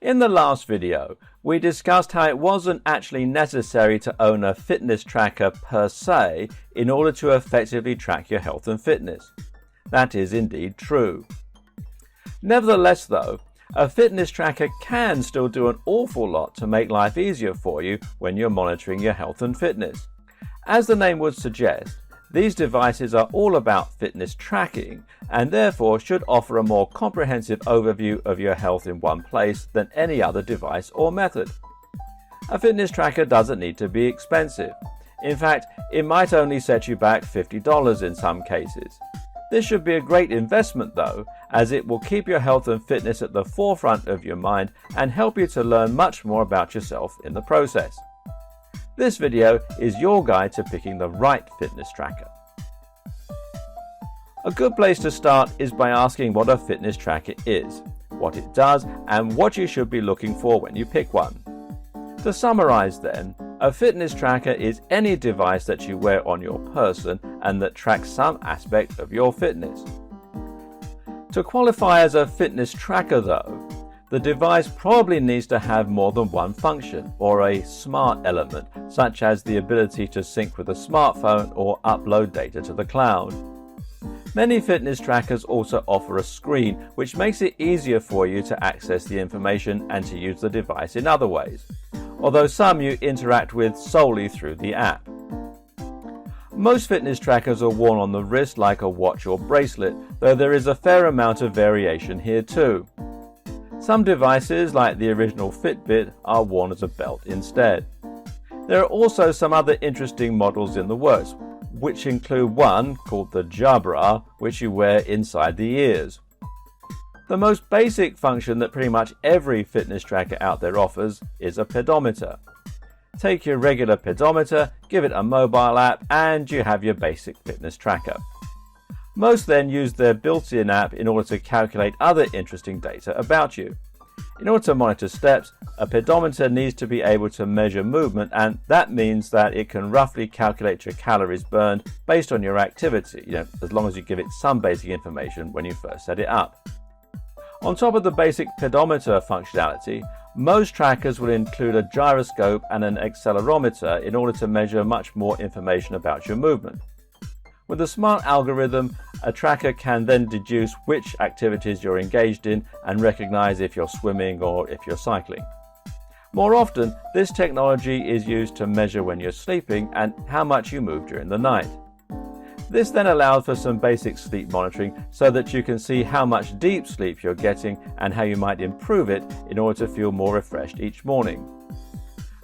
In the last video, we discussed how it wasn't actually necessary to own a fitness tracker per se in order to effectively track your health and fitness. That is indeed true. Nevertheless though, a fitness tracker can still do an awful lot to make life easier for you when you're monitoring your health and fitness. As the name would suggest, these devices are all about fitness tracking and therefore should offer a more comprehensive overview of your health in one place than any other device or method. A fitness tracker doesn't need to be expensive. In fact, it might only set you back $50 in some cases. This should be a great investment though, as it will keep your health and fitness at the forefront of your mind and help you to learn much more about yourself in the process. This video is your guide to picking the right fitness tracker. A good place to start is by asking what a fitness tracker is, what it does, and what you should be looking for when you pick one. To summarize then, a fitness tracker is any device that you wear on your person and that tracks some aspect of your fitness. To qualify as a fitness tracker though, the device probably needs to have more than one function or a smart element, such as the ability to sync with a smartphone or upload data to the cloud. Many fitness trackers also offer a screen, which makes it easier for you to access the information and to use the device in other ways, although some you interact with solely through the app. Most fitness trackers are worn on the wrist like a watch or bracelet, though there is a fair amount of variation here too. Some devices, like the original Fitbit, are worn as a belt instead. There are also some other interesting models in the works, which include one called the Jabra, which you wear inside the ears. The most basic function that pretty much every fitness tracker out there offers is a pedometer. Take your regular pedometer, give it a mobile app, and you have your basic fitness tracker. Most then use their built-in app in order to calculate other interesting data about you. In order to monitor steps, a pedometer needs to be able to measure movement, and that means that it can roughly calculate your calories burned based on your activity, as long as you give it some basic information when you first set it up. On top of the basic pedometer functionality, most trackers will include a gyroscope and an accelerometer in order to measure much more information about your movement. With a smart algorithm, a tracker can then deduce which activities you're engaged in and recognize if you're swimming or if you're cycling. More often, this technology is used to measure when you're sleeping and how much you move during the night. This then allows for some basic sleep monitoring so that you can see how much deep sleep you're getting and how you might improve it in order to feel more refreshed each morning.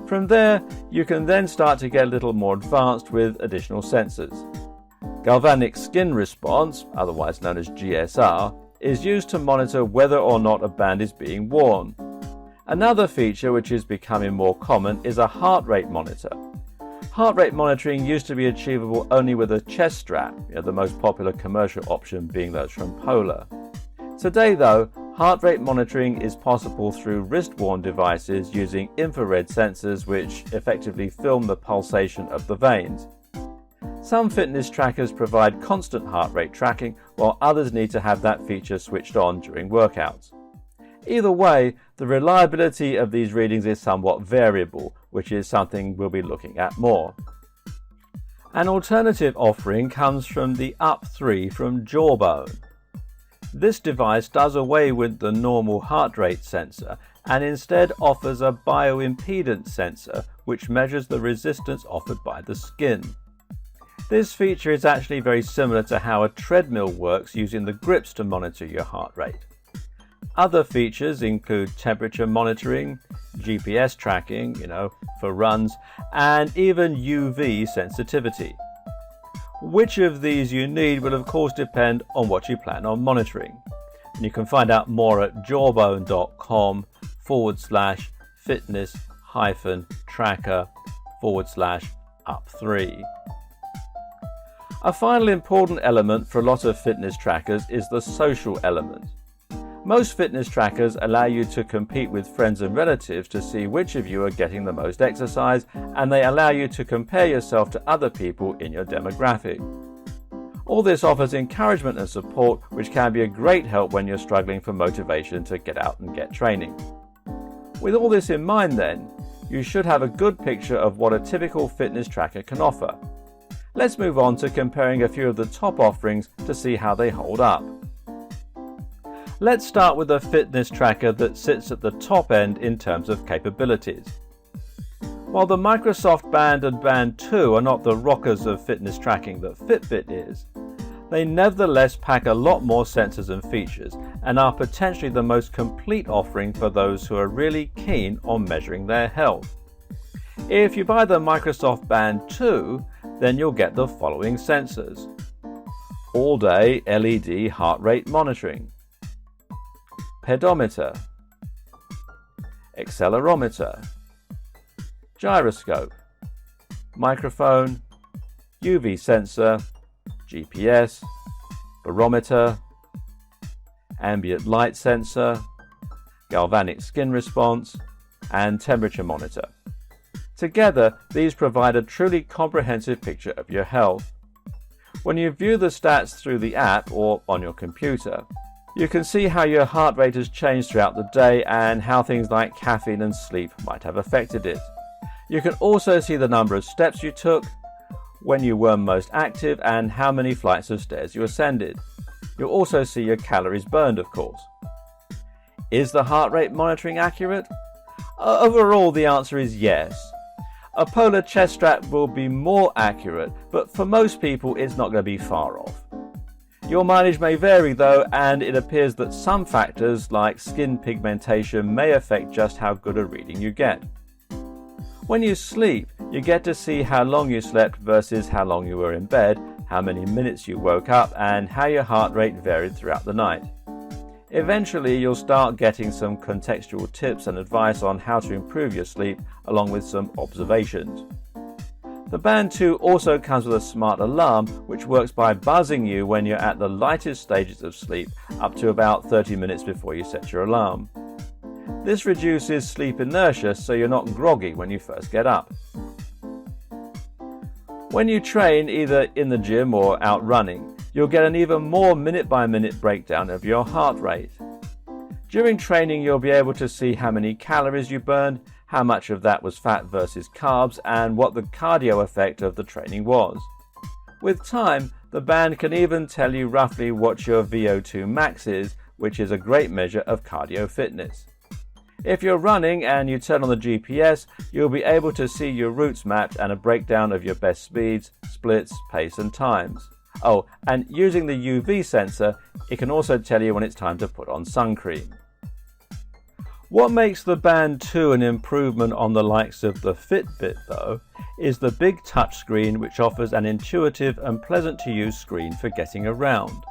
From there, you can then start to get a little more advanced with additional sensors. Galvanic skin response, otherwise known as GSR, is used to monitor whether or not a band is being worn. Another feature which is becoming more common is a heart rate monitor. Heart rate monitoring used to be achievable only with a chest strap, the most popular commercial option being those from Polar. Today though, heart rate monitoring is possible through wrist-worn devices using infrared sensors which effectively film the pulsation of the veins. Some fitness trackers provide constant heart rate tracking, while others need to have that feature switched on during workouts. Either way, the reliability of these readings is somewhat variable, which is something we'll be looking at more. An alternative offering comes from the Up3 from Jawbone. This device does away with the normal heart rate sensor and instead offers a bioimpedance sensor which measures the resistance offered by the skin. This feature is actually very similar to how a treadmill works using the grips to monitor your heart rate. Other features include temperature monitoring, GPS tracking, for runs, and even UV sensitivity. Which of these you need will of course depend on what you plan on monitoring. And you can find out more at jawbone.com/fitness-tracker/up3. A final important element for a lot of fitness trackers is the social element. Most fitness trackers allow you to compete with friends and relatives to see which of you are getting the most exercise, and they allow you to compare yourself to other people in your demographic. All this offers encouragement and support, which can be a great help when you're struggling for motivation to get out and get training. With all this in mind then, you should have a good picture of what a typical fitness tracker can offer. Let's move on to comparing a few of the top offerings to see how they hold up. Let's start with a fitness tracker that sits at the top end in terms of capabilities. While the Microsoft Band and Band 2 are not the rockers of fitness tracking that Fitbit is, they nevertheless pack a lot more sensors and features and are potentially the most complete offering for those who are really keen on measuring their health. If you buy the Microsoft Band 2, then you'll get the following sensors: all-day LED heart rate monitoring, pedometer, accelerometer, gyroscope, microphone, UV sensor, GPS, barometer, ambient light sensor, galvanic skin response, and temperature monitor. Together, these provide a truly comprehensive picture of your health. When you view the stats through the app or on your computer, you can see how your heart rate has changed throughout the day and how things like caffeine and sleep might have affected it. You can also see the number of steps you took, when you were most active, and how many flights of stairs you ascended. You'll also see your calories burned, of course. Is the heart rate monitoring accurate? Overall, the answer is yes. A Polar chest strap will be more accurate, but for most people it's not going to be far off. Your mileage may vary though, and it appears that some factors like skin pigmentation may affect just how good a reading you get. When you sleep, you get to see how long you slept versus how long you were in bed, how many minutes you woke up, and how your heart rate varied throughout the night. Eventually, you'll start getting some contextual tips and advice on how to improve your sleep, along with some observations. The Band 2 also comes with a smart alarm, which works by buzzing you when you're at the lightest stages of sleep, up to about 30 minutes before you set your alarm. This reduces sleep inertia so you're not groggy when you first get up. When you train, either in the gym or out running, you'll get an even more minute-by-minute breakdown of your heart rate. During training, you'll be able to see how many calories you burned, how much of that was fat versus carbs, and what the cardio effect of the training was. With time, the band can even tell you roughly what your VO2 max is, which is a great measure of cardio fitness. If you're running and you turn on the GPS, you'll be able to see your routes mapped and a breakdown of your best speeds, splits, pace and times. Oh, and using the UV sensor, it can also tell you when it's time to put on sun cream. What makes the Band 2 an improvement on the likes of the Fitbit though, is the big touchscreen, which offers an intuitive and pleasant to use screen for getting around.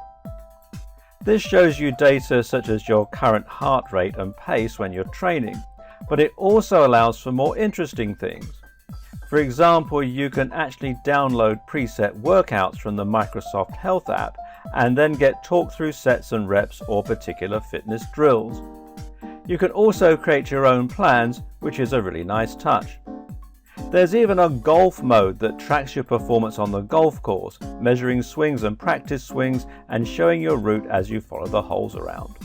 This shows you data such as your current heart rate and pace when you're training, but it also allows for more interesting things. For example, you can actually download preset workouts from the Microsoft Health app and then get talked through sets and reps or particular fitness drills. You can also create your own plans, which is a really nice touch. There's even a golf mode that tracks your performance on the golf course, measuring swings and practice swings and showing your route as you follow the holes around.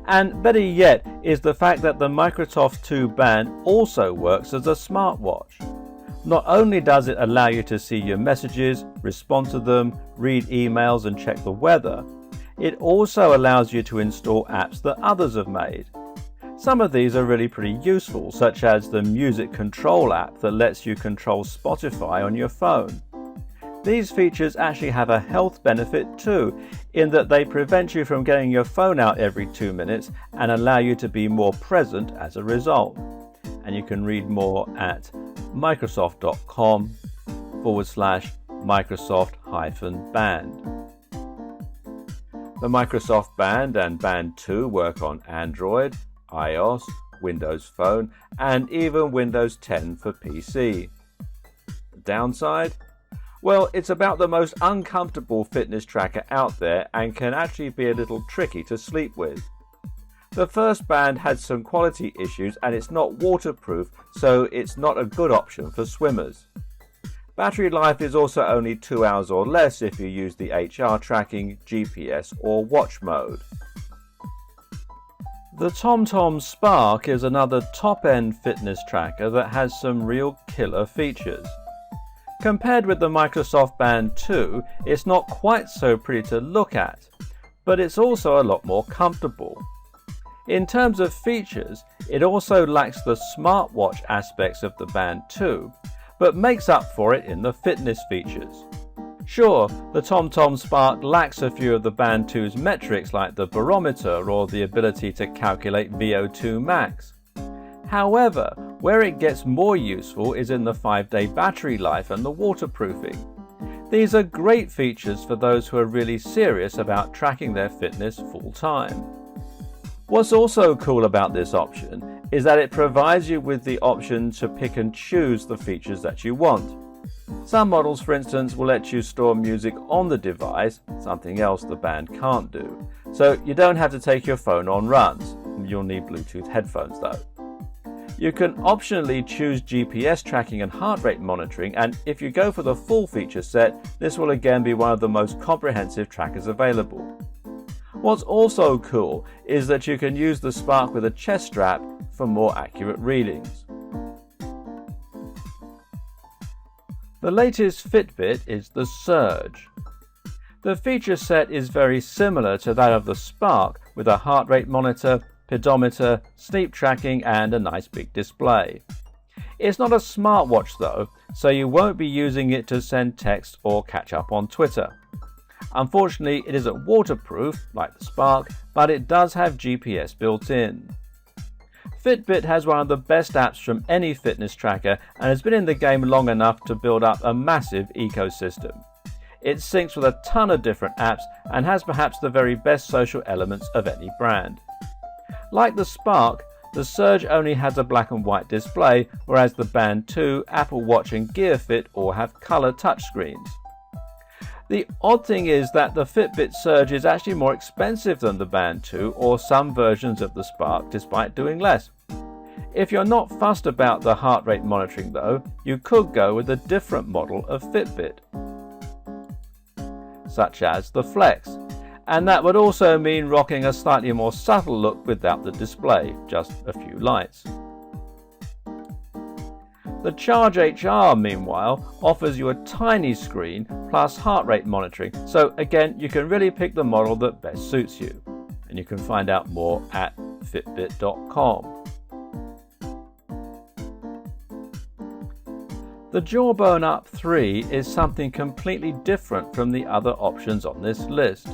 And better yet is the fact that the Microsoft 2 Band also works as a smartwatch. Not only does it allow you to see your messages, respond to them, read emails and check the weather, it also allows you to install apps that others have made. Some of these are really pretty useful, such as the Music Control app that lets you control Spotify on your phone. These features actually have a health benefit too, in that they prevent you from getting your phone out every 2 minutes and allow you to be more present as a result. And you can read more at microsoft.com/Microsoft-Band. The Microsoft Band and Band 2 work on Android, iOS, Windows Phone, and even Windows 10 for PC. The downside? Well, it's about the most uncomfortable fitness tracker out there and can actually be a little tricky to sleep with. The first band had some quality issues and it's not waterproof, so it's not a good option for swimmers. Battery life is also only 2 hours or less if you use the HR tracking, GPS or watch mode. The TomTom Spark is another top-end fitness tracker that has some real killer features. Compared with the Microsoft Band 2, it's not quite so pretty to look at, but it's also a lot more comfortable. In terms of features, it also lacks the smartwatch aspects of the Band 2, but makes up for it in the fitness features. Sure, the TomTom Spark lacks a few of the Band 2's metrics like the barometer or the ability to calculate VO2 max. However, where it gets more useful is in the 5-day battery life and the waterproofing. These are great features for those who are really serious about tracking their fitness full time. What's also cool about this option is that it provides you with the option to pick and choose the features that you want. Some models, for instance, will let you store music on the device, something else the Band can't do. So you don't have to take your phone on runs. You'll need Bluetooth headphones though. You can optionally choose GPS tracking and heart rate monitoring, and if you go for the full feature set, this will again be one of the most comprehensive trackers available. What's also cool is that you can use the Spark with a chest strap for more accurate readings. The latest Fitbit is the Surge. The feature set is very similar to that of the Spark, with a heart rate monitor, pedometer, sleep tracking and a nice big display. It's not a smartwatch though, so you won't be using it to send text or catch up on Twitter. Unfortunately, it isn't waterproof like the Spark, but it does have GPS built in. Fitbit has one of the best apps from any fitness tracker and has been in the game long enough to build up a massive ecosystem. It syncs with a ton of different apps and has perhaps the very best social elements of any brand. Like the Spark, the Surge only has a black and white display, whereas the Band 2, Apple Watch and Gear Fit all have color touchscreens. The odd thing is that the Fitbit Surge is actually more expensive than the Band 2 or some versions of the Spark, despite doing less. If you're not fussed about the heart rate monitoring though, you could go with a different model of Fitbit, such as the Flex, and that would also mean rocking a slightly more subtle look without the display, just a few lights. The Charge HR, meanwhile, offers you a tiny screen plus heart rate monitoring, so again you can really pick the model that best suits you, and you can find out more at fitbit.com. The Jawbone Up 3 is something completely different from the other options on this list.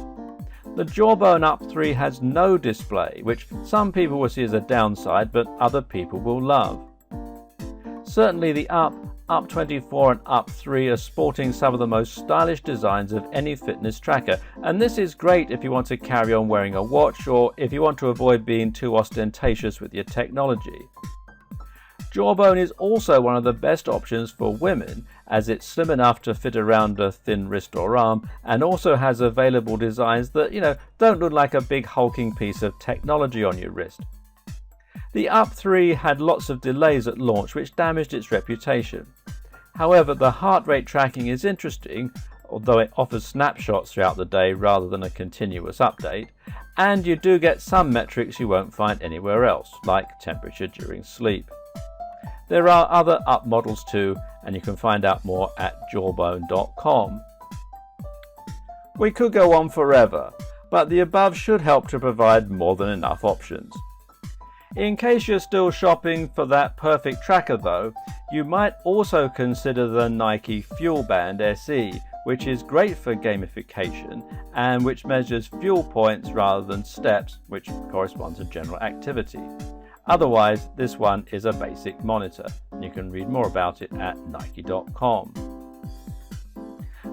The Jawbone Up 3 has no display, which some people will see as a downside, but other people will love. Certainly the Up 24 and Up 3 are sporting some of the most stylish designs of any fitness tracker, and this is great if you want to carry on wearing a watch or if you want to avoid being too ostentatious with your technology. Jawbone is also one of the best options for women, as it's slim enough to fit around a thin wrist or arm, and also has available designs that, don't look like a big hulking piece of technology on your wrist. The Up 3 had lots of delays at launch which damaged its reputation. However, the heart rate tracking is interesting, although it offers snapshots throughout the day rather than a continuous update, and you do get some metrics you won't find anywhere else, like temperature during sleep. There are other Up models too, and you can find out more at jawbone.com. We could go on forever, but the above should help to provide more than enough options. In case you're still shopping for that perfect tracker though, you might also consider the Nike FuelBand SE, which is great for gamification and which measures fuel points rather than steps, which correspond to general activity. Otherwise, this one is a basic monitor. You can read more about it at nike.com.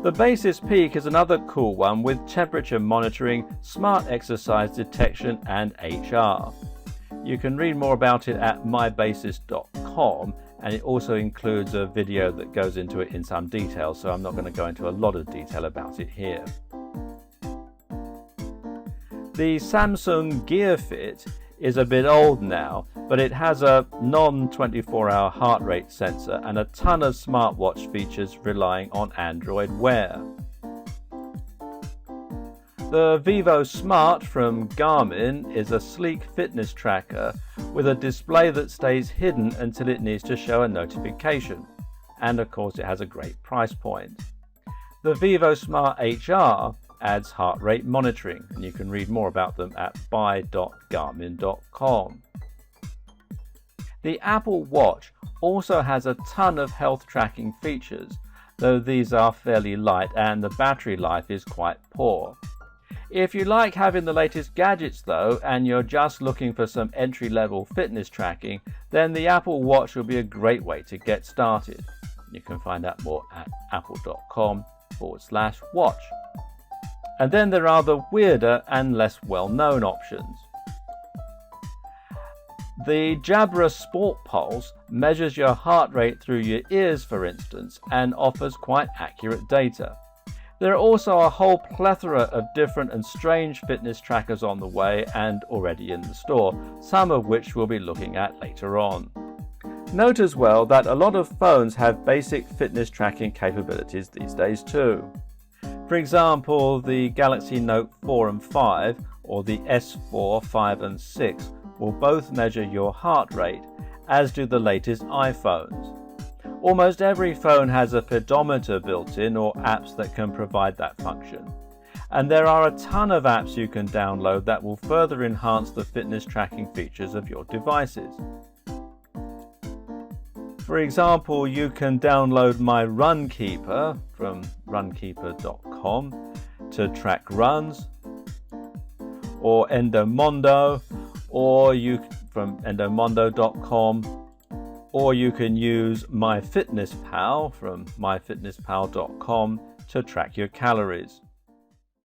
The Basis Peak is another cool one with temperature monitoring, smart exercise detection and HR. You can read more about it at mybasis.com, and it also includes a video that goes into it in some detail, so I'm not going to go into a lot of detail about it here. The Samsung Gear Fit is a bit old now, but it has a non-24-hour heart rate sensor and a ton of smartwatch features relying on Android Wear. The Vivo Smart from Garmin is a sleek fitness tracker with a display that stays hidden until it needs to show a notification. And of course it has a great price point. The Vivo Smart HR adds heart rate monitoring, and you can read more about them at buy.garmin.com. The Apple Watch also has a ton of health tracking features, though these are fairly light and the battery life is quite poor. If you like having the latest gadgets though, and you're just looking for some entry-level fitness tracking, then the Apple Watch will be a great way to get started. You can find out more at apple.com/watch. And then there are the weirder and less well-known options. The Jabra Sport Pulse measures your heart rate through your ears, for instance, and offers quite accurate data. There are also a whole plethora of different and strange fitness trackers on the way and already in the store, some of which we'll be looking at later on. Note as well that a lot of phones have basic fitness tracking capabilities these days too. For example, the Galaxy Note 4 and 5 or the S4, 5 and 6 will both measure your heart rate, as do the latest iPhones. Almost every phone has a pedometer built in or apps that can provide that function. And there are a ton of apps you can download that will further enhance the fitness tracking features of your devices. For example, you can download My Runkeeper from runkeeper.com to track runs, or Endomondo, or from endomondo.com, or you can use MyFitnessPal from myfitnesspal.com to track your calories.